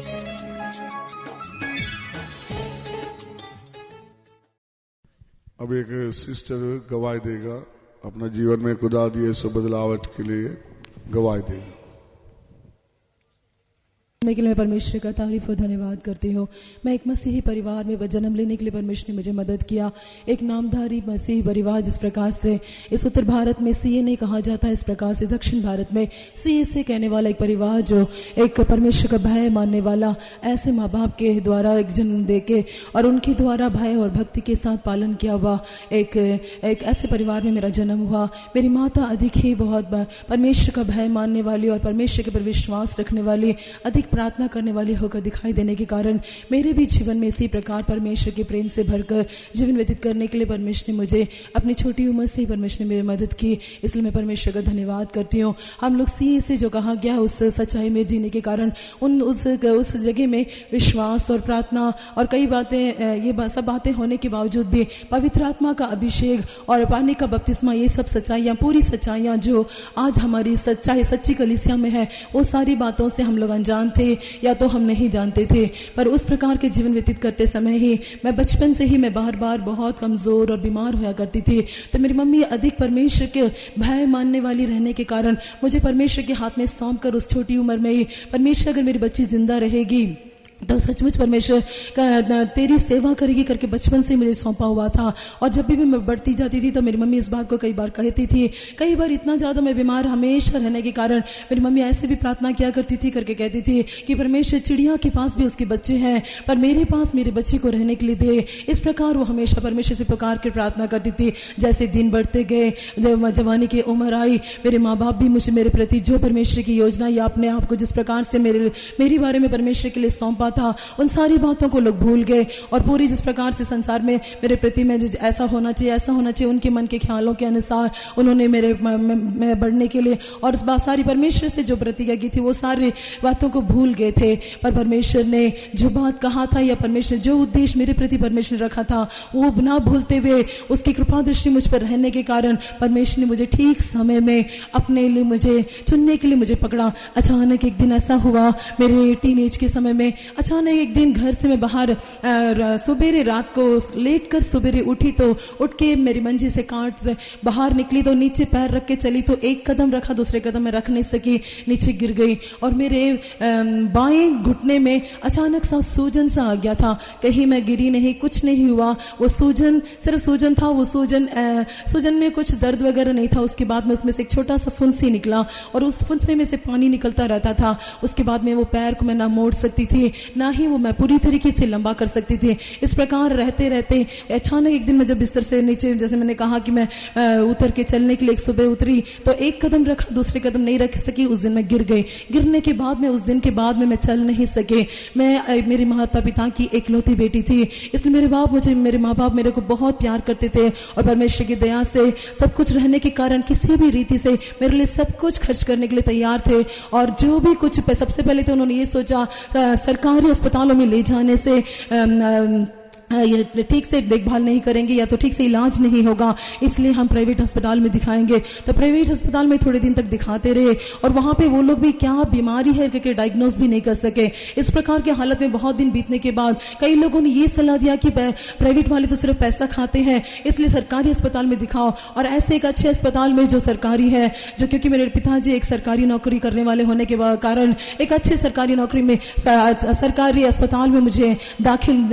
अब एक सिस्टर गवाही देगा, अपना जीवन में खुदा दिए सो बदलावट के लिए गवाही देगा। के लिए मैं परमेश्वर का तारीफ और धन्यवाद करती हूँ। मैं एक मसीही परिवार में जन्म लेने के लिए परमेश्वर ने मुझे मदद किया। एक नामधारी मसीही परिवार, जिस प्रकार से इस उत्तर भारत में सीए नहीं कहा जाता, इस प्रकार से दक्षिण भारत में सीए से कहने वाला एक परिवार, जो एक परमेश्वर का भय मानने वाला, ऐसे माँ बाप के द्वारा एक जन्म दे के और उनके द्वारा भय और भक्ति के साथ पालन किया हुआ एक ऐसे परिवार में मेरा जन्म हुआ। मेरी माता अधिक ही बहुत परमेश्वर का भय मानने वाली और परमेश्वर के पर विश्वास रखने वाली, अधिक प्रार्थना करने वाली होकर दिखाई देने के कारण मेरे भी जीवन में इसी प्रकार परमेश्वर के प्रेम से भरकर जीवन व्यतीत करने के लिए परमेश्वर ने मुझे अपनी छोटी उम्र से ही परमेश्वर ने मेरी मदद की। इसलिए मैं परमेश्वर का धन्यवाद करती हूँ। हम लोग सीए से जो कहा गया उस सच्चाई में जीने के कारण उस जगह में विश्वास और प्रार्थना और कई बातें, ये सब बातें होने के बावजूद भी पवित्र आत्मा का अभिषेक और पानी का बपतिस्मा, ये सब सच्चाइयाँ, पूरी सच्चाइयाँ जो आज हमारी सच्ची कलीसिया में है, वो सारी बातों से हम लोग अनजान थे या तो हम नहीं जानते थे। पर उस प्रकार के जीवन व्यतीत करते समय ही मैं बचपन से ही मैं बार बार बहुत कमजोर और बीमार होया करती थी। तो मेरी मम्मी अधिक परमेश्वर के भय मानने वाली रहने के कारण मुझे परमेश्वर के हाथ में सौंप कर उस छोटी उम्र में ही, परमेश्वर अगर मेरी बच्ची जिंदा रहेगी तो सचमुच परमेश्वर तेरी सेवा करेगी करके बचपन से मुझे सौंपा हुआ था। और जब भी मैं बढ़ती जाती थी तो मेरी मम्मी इस बात को कई बार कहती थी। कई बार इतना ज़्यादा मैं बीमार हमेशा रहने के कारण मेरी मम्मी ऐसे भी प्रार्थना किया करती थी, करके कहती थी कि परमेश्वर चिड़िया के पास भी उसके बच्चे हैं, पर मेरे पास मेरे बच्चे को रहने के लिए दे। इस प्रकार वो हमेशा परमेश्वर से पुकार कर प्रार्थना करती थी। जैसे दिन बढ़ते गए, जवानी की उम्र आई, मेरे माँ बाप भी मुझे मेरे प्रति जो परमेश्वर की योजना या अपने आप को जिस प्रकार से मेरे बारे में परमेश्वर के लिए सौंपा था, उन सारी बातों को लोग भूल गए और पूरी जिस प्रकार से संसार में मेरे प्रति में ऐसा होना चाहिए उनके मन के ख्यालों के अनुसार उन्होंने मेरे में बढ़ने के लिए और इस बात सारी परमेश्वर से जो प्रतिज्ञा की थी वो सारी बातों को भूल गए थे। पर परमेश्वर ने जो बात कहा था या परमेश्वर जो उद्देश्य मेरे प्रति परमेश्वर ने रखा था वो ना भूलते हुए उसकी कृपा दृष्टि मुझ पर रहने के कारण परमेश्वर ने मुझे ठीक समय में अपने लिए मुझे चुनने के लिए मुझे पकड़ा। अचानक एक दिन ऐसा हुआ मेरे टीनेज के समय में, अचानक एक दिन घर से मैं बाहर सुबेरे रात को लेट कर सुबेरे उठी तो उठ के मेरी मंजी से काट बाहर निकली तो नीचे पैर रख के चली तो एक कदम रखा, दूसरे कदम में रख नहीं सकी, नीचे गिर गई और मेरे बाएं घुटने में अचानक सा सूजन सा आ गया था। कहीं मैं गिरी नहीं, कुछ नहीं हुआ, वो सूजन सिर्फ सूजन था। वो सूजन में कुछ दर्द वगैरह नहीं था। उसके बाद में उसमें से एक छोटा सा फुंसी निकला और उस फुंसे में से पानी निकलता रहता था। उसके बाद में वो पैर को मैं ना मोड़ सकती थी ना ही वो मैं पूरी तरीके से लंबा कर सकती थी। इस प्रकार रहते रहते अचानक एक दिन मैं जब बिस्तर से नीचे, जैसे मैंने कहा कि मैं उतर के चलने के लिए एक सुबह उतरी तो एक कदम रखा, दूसरे कदम नहीं रख सकी। उस दिन मैं गिर गई। गिरने के बाद में उस दिन के बाद में मैं चल नहीं सके। मैं मेरे माता पिता की एकलौती बेटी थी, इसलिए मेरे माँ बाप मेरे को बहुत प्यार करते थे और परमेश्वर की दया से सब कुछ रहने के कारण किसी भी रीति से मेरे लिए सब कुछ खर्च करने के लिए तैयार थे। और जो भी कुछ सबसे पहले तो उन्होंने ये सोचा सरकारी अस्पतालों में ले जाने से ये ठीक से देखभाल नहीं करेंगे या तो ठीक से इलाज नहीं होगा, इसलिए हम प्राइवेट अस्पताल में दिखाएंगे। तो प्राइवेट अस्पताल में थोड़े दिन तक दिखाते रहे और वहां पे वो लोग भी क्या बीमारी है करके डायग्नोज भी नहीं कर सके। इस प्रकार के हालत में बहुत दिन बीतने के बाद कई लोगों ने ये सलाह दिया कि प्राइवेट वाले तो सिर्फ पैसा खाते हैं, इसलिए सरकारी अस्पताल में दिखाओ। और ऐसे एक अच्छे अस्पताल में जो सरकारी है, जो क्योंकि मेरे पिताजी एक सरकारी नौकरी करने वाले होने के कारण एक अच्छे सरकारी नौकरी में सरकारी अस्पताल में मुझे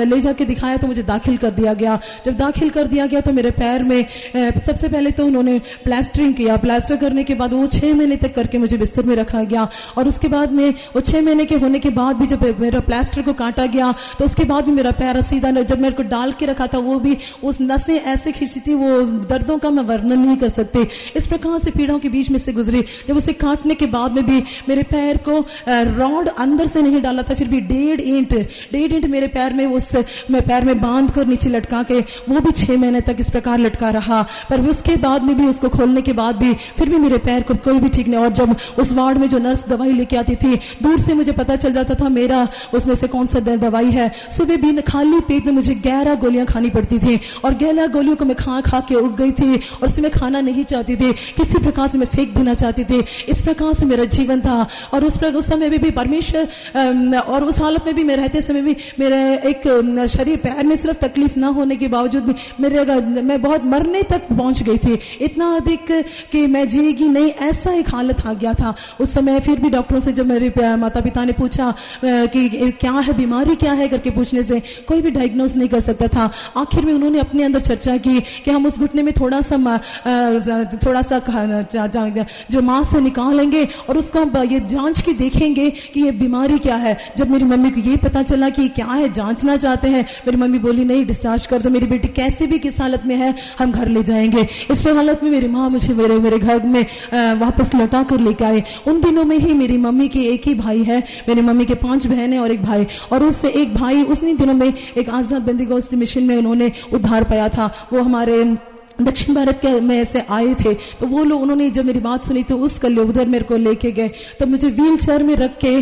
ले जाके दिखाया तो मुझे दाखिल कर दिया गया। जब दाखिल कर दिया गया तो मेरे पैर में सबसे पहले तो उन्होंने प्लास्टरिंग किया। प्लास्टर करने के बाद वो 6 महीने तक करके मुझे बिस्तर में रखा गया और उसके बाद में वो 6 महीने के होने के बाद भी जब मेरा प्लास्टर को काटा गया तो उसके बाद भी मेरा पैर सीधा, जब मेरे को डाल के रखा था वो भी उस नसें ऐसे खींची थी, वो दर्दों का मैं वर्णन नहीं कर सकती। इस प्रकार से पीड़ाओं के बीच में से गुजरी। जब उसे काटने के बाद में भी मेरे पैर को रॉड अंदर से नहीं डाला था, फिर भी 1.5 इंच मेरे पैर में में बांध कर नीचे लटका के, वो भी 6 महीने तक इस प्रकार लटका रहा। पर उसके बाद में भी, उसको खोलने के बाद भी फिर भी मेरे पैर को कोई भी ठीक नहीं। और जब उस वार्ड में जो नर्स दवाई लेके आती थी, दूर से मुझे पता चल जाता था मेरा उसमें से कौन सा दवाई है। सुबह भी खाली पेट में मुझे 11 गोलियां खानी पड़ती थी और 11 गोलियों को मैं खा के उग गई थी और उसे मैं खाना नहीं चाहती थी, किसी प्रकार से मैं फेंक देना चाहती थी। इस प्रकार से मेरा जीवन था। और उस समय में भी परमेश्वर, और उस हालत में भी मैं रहते समय भी मेरा एक शरीर, पैर में सिर्फ तकलीफ ना होने के बावजूद भी मैं बहुत मरने तक पहुंच गई थी, इतना अधिक कि मैं जिएगी नहीं, ऐसा एक हालत आ गया था उस समय। फिर भी डॉक्टरों से जब मेरे माता पिता ने पूछा कि क्या है, बीमारी क्या है करके पूछने से कोई भी डायग्नोज नहीं कर सकता था। आखिर में उन्होंने अपने अंदर चर्चा की कि हम उस घुटने में थोड़ा सा जो मांस से निकालेंगे और उसका ये जांच के देखेंगे कि ये बीमारी क्या है। जब मेरी मम्मी को ये पता चला कि क्या है, जांचना चाहते हैं, मेरी मम्मी बोली नहीं, डिस्चार्ज कर दो, मेरी बेटी कैसे भी किस हालत में है हम घर ले जाएंगे। इस हालत में मेरी माँ मुझे मेरे घर में वापस लौटा कर लेकर आए। उन दिनों में ही मेरी मम्मी के एक ही भाई है, मेरी मम्मी के 5 बहनें और एक भाई, और उससे एक भाई उसी दिनों में एक आजाद बंदीगोष्ठी मिशन में उन्होंने उद्धार पाया था। वो हमारे दक्षिण भारत के में से आए थे। तो वो लोग, उन्होंने जब मेरी बात सुनी तो उस कल उधर मेरे को लेके गए। तब मुझे व्हील चेयर में रख के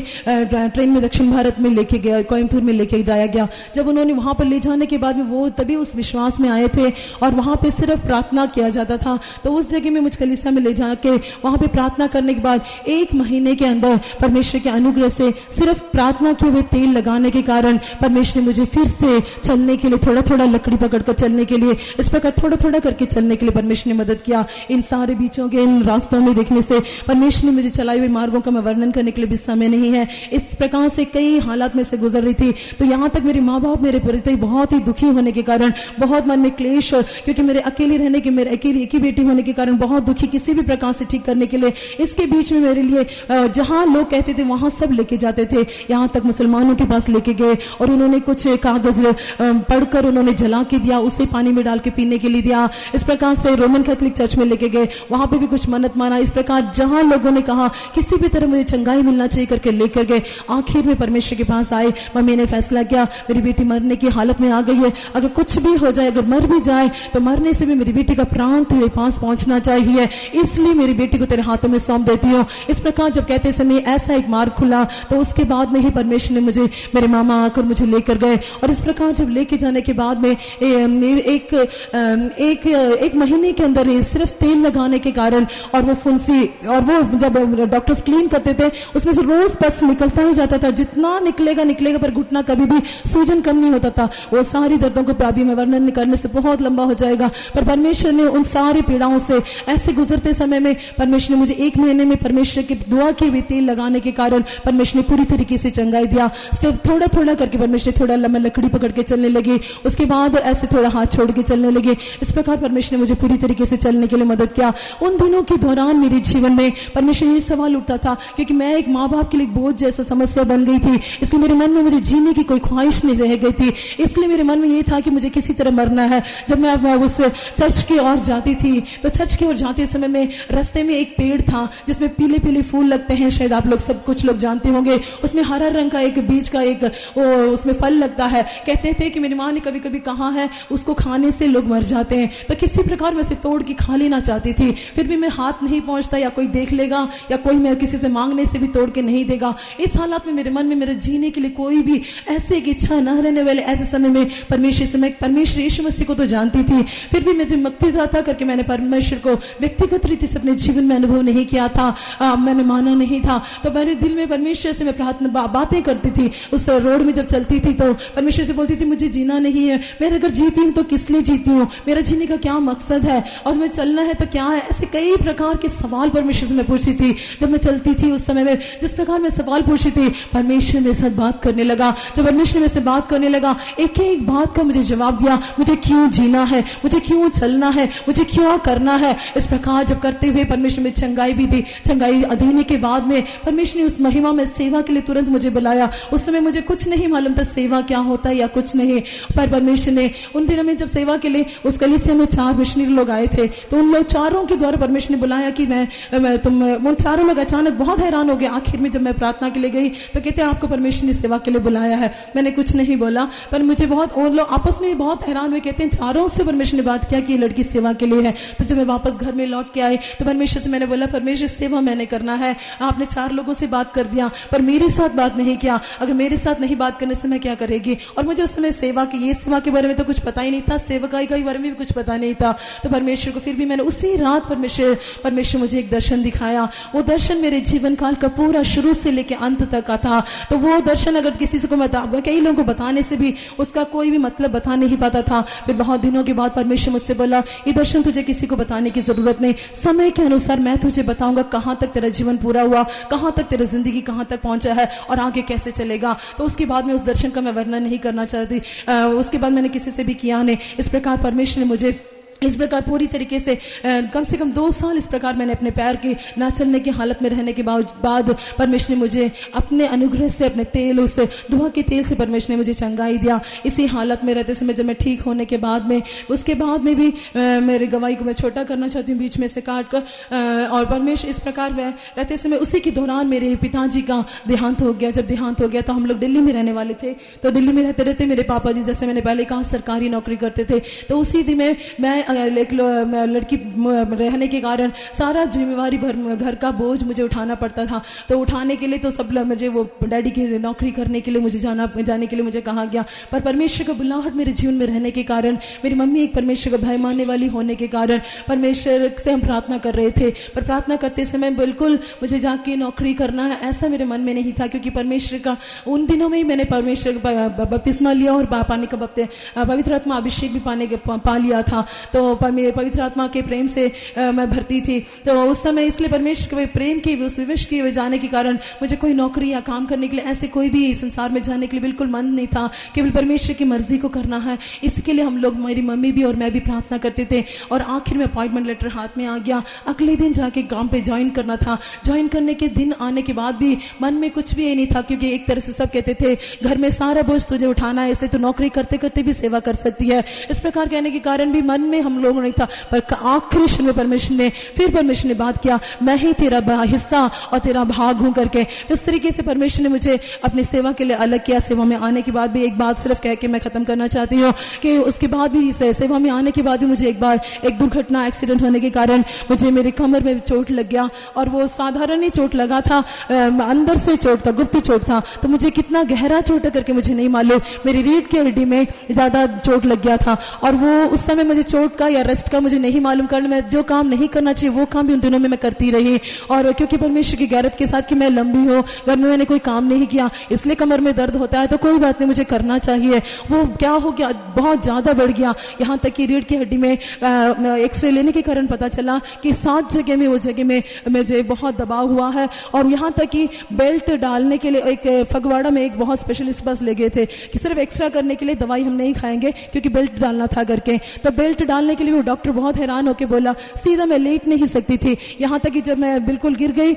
ट्रेन में दक्षिण भारत में लेके गया, कोयम्बतूर में लेके जाया गया। जब उन्होंने वहां पर ले जाने के बाद में वो तभी उस विश्वास में आए थे और वहां पे सिर्फ प्रार्थना किया जाता था। तो उस जगह में मुझ कलीसिया में ले जाके वहां पे प्रार्थना करने के बाद 1 महीने के अंदर परमेश्वर के अनुग्रह से सिर्फ प्रार्थना किए हुए तेल लगाने के कारण परमेश्वर ने मुझे फिर से चलने के लिए, थोड़ा थोड़ा लकड़ी पकड़कर चलने के लिए, इस प्रकार थोड़ा थोड़ा करके चलने के लिए परमेश्वर ने मदद किया। इन सारे बीचों के, इन रास्तों में देखने से परमेश्वर ने मुझे चलाई हुई मार्गों का मैं वर्णन करने के लिए भी समय नहीं है। इस प्रकार से कई हालात में से गुजर रही थी। तो यहाँ तक मेरे माँ बाप मेरे प्रति बहुत ही दुखी होने के कारण, बहुत मन में क्लेश, क्योंकि मेरे अकेले रहने के, मेरे अकेली एक ही बेटी होने के कारण बहुत दुखी, किसी भी प्रकार से ठीक करने के लिए। इसके बीच में मेरे लिए जहां लोग कहते थे वहां सब लेके जाते थे। यहाँ तक मुसलमानों के पास लेके गए और उन्होंने कुछ कागज पढ़कर उन्होंने जला के दिया, उसे पानी में डाल के पीने के लिए दिया। इस प्रकार से रोमन कैथोलिक चर्च में लेके गए, वहां पे भी कुछ मन्नत माना। इस प्रकार जहां लोगों ने कहा किसी भी तरह मुझे चंगाई मिलना चाहिए करके लेकर गए। आखिर में परमेश्वर के पास आए। मम्मी ने फैसला किया मेरी बेटी मरने की हालत में आ गई है, अगर कुछ भी हो जाए, अगर मर भी जाए तो मरने से भी मेरी बेटी का प्राण तेरे पास पहुंचना चाहिए, इसलिए मेरी बेटी को तेरे हाथों में सौंप देती हूँ। इस प्रकार जब कहते समय ऐसा एक मार्ग खुला तो उसके बाद में ही परमेश्वर ने मुझे, मेरे मामा आकर मुझे लेकर गए। और इस प्रकार जब लेके जाने के बाद में एक महीने के अंदर ही सिर्फ तेल लगाने के कारण, और वो फुंसी, और वो जब डॉक्टर्स क्लीन करते थे उसमें से रोज पस निकलता ही जाता था, जितना निकलेगा पर घुटना कभी भी सूजन कम नहीं होता था। वो सारी दर्दों को अभी मैं वर्णन करने से बहुत लंबा हो जाएगा, पर परमेश्वर ने उन सारी पीड़ाओं से ऐसे गुजरते समय में परमेश्वर ने मुझे 1 महीने में परमेश्वर की दुआ के हुए तेल लगाने के कारण परमेश्वर ने पूरी तरीके से चंगाई दिया। सिर्फ थोड़ा थोड़ा करके परमेश्वर थोड़ा लंबा लकड़ी पकड़ के चलने लगे, उसके बाद ऐसे थोड़ा हाथ छोड़ के चलने लगे। इस प्रकार परमेश्वर ने मुझे पूरी तरीके से चलने के लिए मदद किया। उन दिनों के दौरान मेरे जीवन में परमेश्वर ये सवाल उठता था, क्योंकि मैं एक माँ बाप के लिए बोझ जैसा समस्या बन गई थी, इसलिए मेरे मन में मुझे जीने की कोई ख्वाहिश नहीं रह गई थी। इसलिए मेरे मन में ये था कि मुझे किसी तरह मरना है। जब मैं उस चर्च की ओर जाती थी तो चर्च की ओर जाते समय में रास्ते में एक पेड़ था जिसमें पीले पीले फूल लगते हैं, शायद आप लोग सब कुछ लोग जानते होंगे। उसमें हरा रंग का एक बीज का एक उसमें फल लगता है। कहते थे कि मेरी माँ ने कभी कभी कहा है उसको खाने से लोग मर जाते हैं, तो किसी प्रकार में से तोड़ के खा लेना चाहती थी। फिर भी मैं हाथ नहीं पहुंचता, या कोई देख लेगा या कोई मैं किसी से मांगने से भी तोड़ के नहीं देगा। इस हालत में मेरे मन में मेरे जीने के लिए कोई भी ऐसे एक इच्छा न रहने वाले ऐसे समय में परमेश्वर यीशु मसीह को तो जानती थी, फिर भी मुझे मक्तिदा था करके मैंने परमेश्वर को व्यक्तिगत रीति से अपने जीवन में अनुभव नहीं किया था, मैंने माना नहीं था। तो मेरे दिल में परमेश्वर से मैं प्रार्थना बातें करती थी। उस रोड में जब चलती थी तो परमेश्वर से बोलती थी मुझे जीना नहीं है, मैं अगर जीती हूँ तो किस लिए जीती हूँ, मेरा जीने का क्या मकसद है, और मैं चलना है तो क्या है। ऐसे कई प्रकार के सवाल परमेश्वर से मैं पूछती थी। जब मैं चलती थी उस समय में जिस प्रकार मैं सवाल पूछती थी, परमेश्वर मेरे साथ बात करने लगा। जब परमेश्वर मेरे से बात करने लगा, एक एक बात का मुझे जवाब दिया, मुझे क्यों जीना है, मुझे क्यों चलना है, मुझे क्यों करना है। इस प्रकार जब करते हुए परमेश्वर में चंगाई भी दी। चंगाई देने के बाद में परमेश्वर ने उस महिमा में सेवा के लिए तुरंत मुझे बुलाया। उस समय मुझे कुछ नहीं मालूम था सेवा क्या होता है या कुछ नहीं, पर परमेश्वर ने उन दिनों में जब सेवा के लिए उस कलीसिया में 4 मिशनरी लोग आए थे, तो उन लोग चारों के द्वारा परमेश्वर ने बुलाया कि उन चारों लोग अचानक बहुत हैरान हो गए। आखिर में जब मैं प्रार्थना के लिए गई तो कहते हैं आपको परमेश्वर ने सेवा के लिए बुलाया है। मैंने कुछ नहीं बोला, पर मुझे बहुत, और लोग आपस में बहुत हैरान हुए। कहते हैं चारों से परमेश्वर ने बात किया कि ये लड़की सेवा के लिए है। तो जब मैं वापस घर में लौट के आई तो परमेश्वर से मैंने बोला, परमेश्वर सेवा मैंने करना है, आपने 4 लोगों से बात कर दिया पर मेरे साथ बात नहीं किया, अगर मेरे साथ नहीं बात करने से मैं क्या करेगी। और मुझे उस समय सेवा के बारे में तो कुछ पता ही नहीं था, सेवकाई के बारे में भी कुछ पता नहीं था। तो परमेश्वर को फिर भी मैंने उसी रात परमेश्वर मुझे एक दर्शन दिखाया। वो दर्शन मेरे जीवन काल का पूरा शुरू से लेकर अंत तक का था। तो वो दर्शन अगर किसी से कई लोगों को बताने से भी उसका कोई भी मतलब बता नहीं पाता था। फिर बहुत दिनों के बाद परमेश्वर मुझसे बोला, ये दर्शन तुझे किसी को बताने की जरूरत नहीं, समय के अनुसार मैं तुझे बताऊंगा कहां तक तेरा जीवन पूरा हुआ, कहां तक तेरी जिंदगी कहां तक पहुंचा है और आगे कैसे चलेगा। तो उसके बाद में उस दर्शन का मैं वर्णन नहीं करना चाहती, उसके बाद मैंने किसी से भी किया नहीं। इस प्रकार परमेश्वर ने मुझे इस प्रकार पूरी तरीके से कम से कम 2 साल इस प्रकार मैंने अपने पैर के ना चलने की हालत में रहने के बाद परमेश्वर ने मुझे अपने अनुग्रह से, अपने तेल, उस दुआ के तेल से परमेश्वर ने मुझे चंगाई दिया। इसी हालत में रहते समय जब मैं ठीक होने के बाद में, उसके बाद में भी मेरी गवाही को मैं छोटा करना चाहती हूँ बीच में से काट कर। और परमेश्वर इस प्रकार रहते समय उसी के दौरान मेरे पिताजी का देहांत हो गया। जब देहांत हो गया तो हम लोग दिल्ली में रहने वाले थे। तो दिल्ली में रहते रहते मेरे पापा जी, जैसे मैंने पहले कहा, सरकारी नौकरी करते थे। तो उसी दिन में मैं लड़की रहने के कारण सारा जिम्मेवारी घर का बोझ मुझे उठाना पड़ता था। तो उठाने के लिए तो सब लोग मुझे, वो डैडी की नौकरी करने के लिए मुझे जाने के लिए मुझे कहा गया। पर परमेश्वर का बुलाहट मेरे जीवन में रहने के कारण, मेरी मम्मी एक परमेश्वर का भय मानने वाली होने के कारण परमेश्वर से हम प्रार्थना कर रहे थे। पर प्रार्थना करते समय बिल्कुल मुझे जाके नौकरी करना है ऐसा मेरे मन में नहीं था, क्योंकि परमेश्वर का उन दिनों में ही मैंने परमेश्वर का बपतिस्मा लिया और पानी का पवित्र आत्मा अभिषेक भी पा लिया था। तो पवित्र आत्मा के प्रेम से मैं भरती थी। तो उस समय इसलिए परमेश्वर के प्रेम के, उस विवश के जाने के कारण मुझे कोई नौकरी या काम करने के लिए, ऐसे कोई भी संसार में जाने के लिए बिल्कुल मन नहीं था। केवल परमेश्वर की मर्जी को करना है, इसके लिए हम लोग, मेरी मम्मी भी और मैं भी प्रार्थना करते थे। और आखिर में अपॉइंटमेंट लेटर हाथ में आ गया। अगले दिन जाके काम पे ज्वाइन करना था। ज्वाइन करने के दिन आने के बाद भी मन में कुछ भी ये नहीं था, क्योंकि एक तरह से सब कहते थे घर में सारा बोझ तुझे उठाना है, इसलिए तो नौकरी करते करते भी सेवा कर सकती है। इस प्रकार कहने के कारण भी मन में हम लोगों नहीं था। पर आखिरी क्षण में परमेश्वर ने बात किया, मैं ही तेरा हिस्सा और तेरा भाग हूं करके। इस तरीके से परमेश्वर ने मुझे अपनी सेवा के लिए अलग किया। सेवा में आने के बाद भी एक बात सिर्फ कह के मैं खत्म करना चाहती हूँ कि उसके बाद भी, सेवा में आने के बाद भी मुझे एक बार एक दुर्घटना, एक्सीडेंट होने के कारण मुझे मेरे कमर में चोट लग गया। और वो साधारण ही चोट लगा था, अंदर से चोट था, गुप्त चोट था। तो मुझे कितना गहरा चोट है करके मुझे नहीं मालूम, मेरी रीढ़ की हड्डी में ज्यादा चोट लग गया था। और वो उस समय मुझे चोट का या रेस्ट का मुझे नहीं मालूम, कारण मैं जो काम नहीं करना चाहिए वो काम भी उन दिनों में मैं करती रही। और क्योंकि परमेश्वर की गैरत के साथ कि मैं लंबी हूँ, घर में मैंने कोई काम नहीं किया, इसलिए कमर में दर्द होता है, तो कोई बात नहीं, मुझे करना चाहिए। वो क्या हो गया, बहुत ज्यादा बढ़ गया। यहाँ तक कि रीढ़ की हड्डी में एक्सरे लेने के कारण पता चला कि 7 जगह में, वो जगह में मुझे बहुत दबाव हुआ है। और यहाँ तक कि बेल्ट डालने के लिए एक फगवाड़ा में एक बहुत स्पेशलिस्ट पास ले गए थे कि सिर्फ एक्सरा करने के लिए दवाई हम नहीं खाएंगे, क्योंकि बेल्ट डालना था करके। तो बेल्ट डालने के लिए वो डॉक्टर बहुत हैरान होकर बोला, सीधा मैं लेट नहीं सकती थी। यहाँ तक कि जब मैं बिल्कुल गिर गई,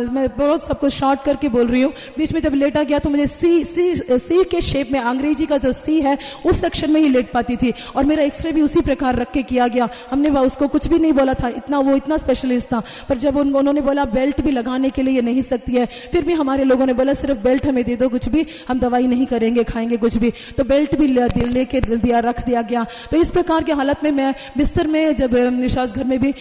मैं बहुत सबको शॉर्ट करके बोल रही हूँ, बीच में जब लेटा गया तो मुझे सी के शेप में, अंग्रेजी का जो सी है उस सेक्शन में ही लेट पाती थी। और मेरा एक्सरे भी उसी प्रकार रख के किया गया। हमने उसको कुछ भी नहीं बोला था, वो इतना स्पेशलिस्ट था। पर जब उन्होंने बोला बेल्ट भी लगाने के लिए ये नहीं सकती है, फिर भी हमारे लोगों ने बोला सिर्फ बेल्ट हमें दे दो, कुछ भी हम दवाई नहीं करेंगे, खाएंगे कुछ भी। तो बेल्ट भी लेके रख दिया गया। तो इस प्रकार की हालत में मैं बिस्तर में, जब निशास घर में भी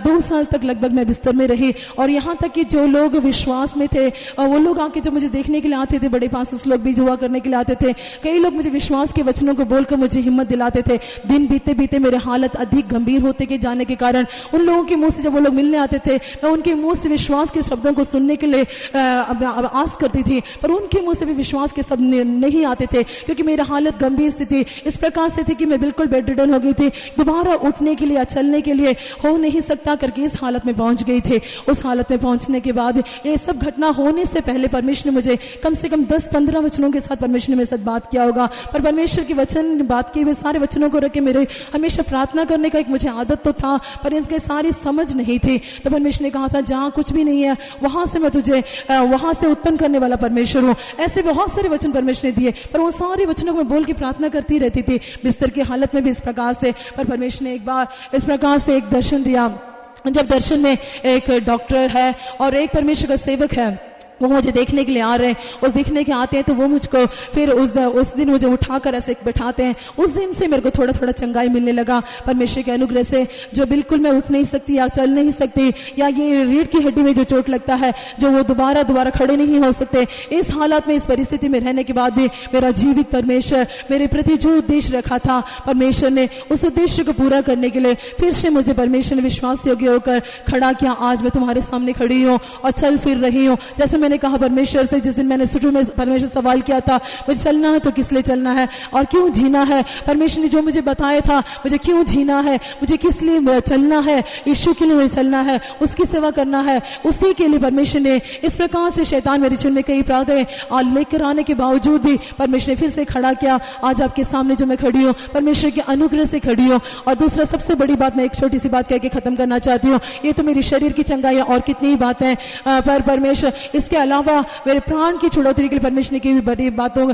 2 साल तक लगभग मैं बिस्तर में रही। और यहाँ तक कि जो लोग विश्वास में थे, वो लोग आके जब मुझे देखने के लिए आते थे, बड़े पास लोग भी दुआ करने के लिए आते थे, कई लोग मुझे विश्वास के वचनों को बोलकर मुझे हिम्मत दिलाते थे। दिन बीते बीते मेरे हालत अधिक गंभीर होते के जाने के कारण उन लोगों के मुंह से जब वो लोग मिलने आते थे, मैं उनके मुंह से विश्वास के शब्दों को सुनने के लिए आस करती थी। पर उनके मुंह से भी विश्वास के शब्द नहीं आते थे, क्योंकि मेरी हालत गंभीर स्थिति इस प्रकार से थी कि मैं बिल्कुल बेडरिडन हो गई थी। दोबारा उठने के लिए, चलने के लिए हो नहीं सकता करके इस हालत में पहुंच गई थी। उस हालत में पहुंचने के बाद, ये सब घटना होने से पहले परमेश्वर ने मुझे कम से कम 10-15 वचनों के साथ परमेश्वर ने मेरे साथ बात किया होगा। पर परमेश्वर के वचन, बात किए हुए सारे वचनों को रख के मेरे हमेशा प्रार्थना करने का एक मुझे आदत तो था, पर इनके सारी समझ नहीं थी। तो परमेश्वर ने कहा था, जहां कुछ भी नहीं है वहां से मैं तुझे वहां से उत्पन्न करने वाला परमेश्वर हूं। ऐसे बहुत सारे वचन परमेश्वर ने दिए, पर वो सारे वचनों को मैं बोल के प्रार्थना करती रहती थी, बिस्तर की हालत में भी इस प्रकार से। पर परमेश्वर ने एक बार इस प्रकार से एक दर्शन दिया। जब दर्शन में एक डॉक्टर है और एक परमेश्वर का सेवक है, वो मुझे देखने के लिए आ रहे हैं। उस देखने के आते हैं तो वो मुझको फिर उस दिन मुझे उठाकर ऐसे बैठाते हैं। उस दिन से मेरे को थोड़ा थोड़ा चंगाई मिलने लगा परमेश्वर के अनुग्रह से। जो बिल्कुल मैं उठ नहीं सकती या चल नहीं सकती, या ये रीढ़ की हड्डी में जो चोट लगता है, जो वो दोबारा खड़े नहीं हो सकते, इस हालत में, इस परिस्थिति में रहने के बाद भी मेरा जीवित परमेश्वर मेरे प्रति जो उद्देश्य रखा था, परमेश्वर ने उस उद्देश्य को पूरा करने के लिए फिर से मुझे परमेश्वर ने विश्वास योग्य होकर खड़ा किया। आज मैं तुम्हारे सामने खड़ी हूँ और चल फिर रही हूँ। जैसे मैंने कहा परमेश्वर से, जिस दिन मैंने शुरू में परमेश्वर सवाल किया था, मुझे चलना है तो किस लिए चलना है और क्यों जीना है, परमेश्वर ने जो मुझे बताया था मुझे क्यों जीना है, मुझे किस लिए चलना है, यीशु के लिए मुझे चलना है, उसकी सेवा करना है, उसी के लिए परमेश्वर ने इस प्रकार से शैतान मेरे जीवन में कई प्रार्थनाएं लेकर आने के बावजूद भी परमेश्वर ने फिर से खड़ा किया। आज आपके सामने जो मैं खड़ी हूँ, परमेश्वर के अनुग्रह से खड़ी हूँ। और दूसरा सबसे बड़ी बात, मैं एक छोटी सी बात कह के खत्म करना चाहती हूँ। ये तो मेरी शरीर की चंगाई है और कितनी ही बातें, पर परमेश्वर इसके अलावा मेरे प्राण की छुड़ौती के लिए परमेश्वर ने की हुई बड़ी बातों,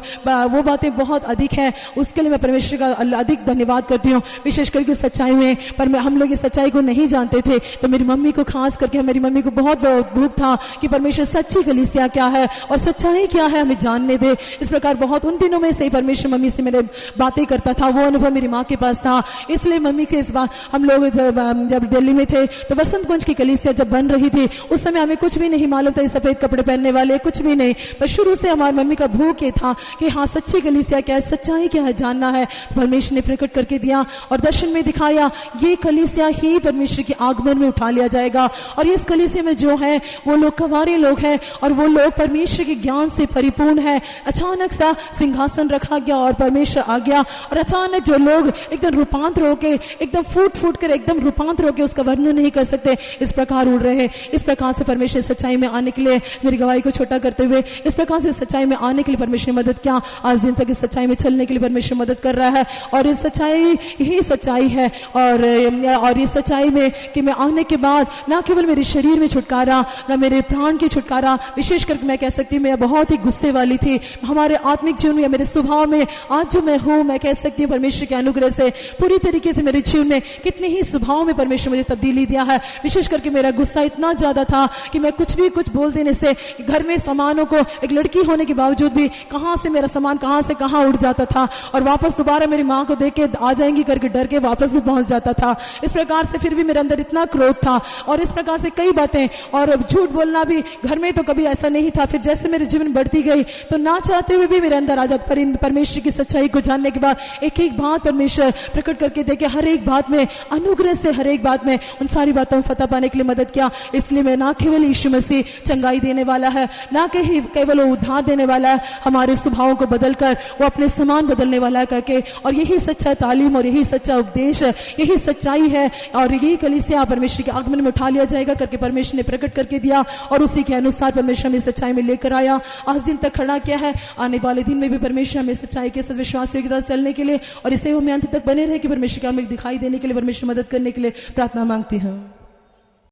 वो बातें बहुत अधिक है। उसके लिए मैं परमेश्वर का अधिक धन्यवाद करती हूँ। विशेष करके सच्चाई में, पर हम लोग इस सच्चाई को नहीं जानते थे, तो मेरी मम्मी को, खास करके मेरी मम्मी को बहुत भूख था कि परमेश्वर सच्ची कलीसिया क्या है और सच्चाई क्या है हमें जानने दे। इस प्रकार बहुत उन दिनों में से परमेश्वर मम्मी से मेरे बातें करता था। वो अनुभव मेरी माँ के पास था। इसलिए मम्मी के इस बात, हम लोग जब दिल्ली में थे तो वसंत कुंज की कलीसिया जब बन रही थी, उस समय हमें कुछ भी नहीं मालूम था, सफेद कपड़े पहनने वाले कुछ भी नहीं, पर शुरू से हमारी मम्मी का भूख ये था कि हाँ, सच्ची कलीसिया क्या है, सच्चाई क्या है, जानना है। परमेश्वर ने प्रकट करके दिया और दर्शन में दिखाया, ये कलीसिया ही परमेश्वर के आगमन में उठा लिया जाएगा। और इस कलीसिया में जो है वो लोग कवारे लोग हैं और वो लोग परमेश्वर के ज्ञान से परिपूर्ण है। अचानक सा सिंहासन रखा गया और परमेश्वर आ गया, और अचानक जो लोग एकदम रूपांतर होके, एकदम फूट कर एकदम रूपांतर होके, उसका वर्णन नहीं कर सकते, इस प्रकार उड़ रहे हैं। इस प्रकार से परमेश्वर सच्चाई में आने के लिए, मेरी गवाही को छोटा करते हुए, इस प्रकार से सच्चाई में आने के लिए परमेश्वर ने मदद किया। आज दिन तक इस सच्चाई में चलने के लिए परमेश्वर मदद कर रहा है। और इस सच्चाई ही सच्चाई है। और इस सच्चाई में कि मैं आने के बाद ना केवल मेरे शरीर में छुटकारा, ना मेरे प्राण की छुटकारा, विशेष करके मैं कह सकती हूँ मैं बहुत ही गुस्से वाली थी हमारे आत्मिक जीवन में, मेरे स्वभाव में। आज जो मैं हूँ, मैं कह सकती हूँ परमेश्वर के अनुग्रह से पूरी तरीके से मेरे जीवन में कितने ही स्वभाव में परमेश्वर मुझे तब्दीली दिया है। विशेष करके मेरा गुस्सा इतना ज्यादा था कि मैं कुछ बोल देने से, घर में सामानों को, एक लड़की होने के बावजूद भी कहां से मेरा सामान कहां से कहां उड़ जाता था, और वापस दोबारा मेरी माँ को देख के आ जाएंगी करके डर के वापस भी पहुंच जाता था। इस प्रकार से फिर भी मेरे अंदर इतना क्रोध था, और इस प्रकार से कई बातें, और झूठ बोलना भी घर में तो कभी ऐसा नहीं था। फिर जैसे मेरे जीवन बढ़ती गई तो ना चाहते हुए भी मेरे अंदर आ जाता। पर परमेश्वर की सच्चाई को जानने के बाद एक एक बात परमेश्वर प्रकट करके देखे, हर एक बात में अनुग्रह से, हर एक बात में उन सारी बातों में फतह पाने के लिए मदद किया। इसलिए मैं ना केवल यीशु मसीह चंगाई देने वाला है, ना केवल वो उद्धार देने वाला है, हमारे स्वभावों को बदलकर वो अपने समान बदलने वाला है करके। और यही सच्चा तालीम और यही सच्चा उपदेश है, यही सच्चाई है, और यही कलीसिया परमेश्वर के आगमन में उठा लिया जाएगा करके परमेश्वर ने प्रकट करके दिया, और उसी के अनुसार परमेश्वर हमें सच्चाई में लेकर आया, आज दिन तक खड़ा किया है। आने वाले दिन में भी परमेश्वर हमें सच्चाई के साथ विश्वास के साथ चलने के लिए और इसे हमें अंत तक बने रहे कि परमेश्वर का हमें दिखाई देने के लिए परमेश्वर मदद करने के लिए प्रार्थना मांगती हूँ।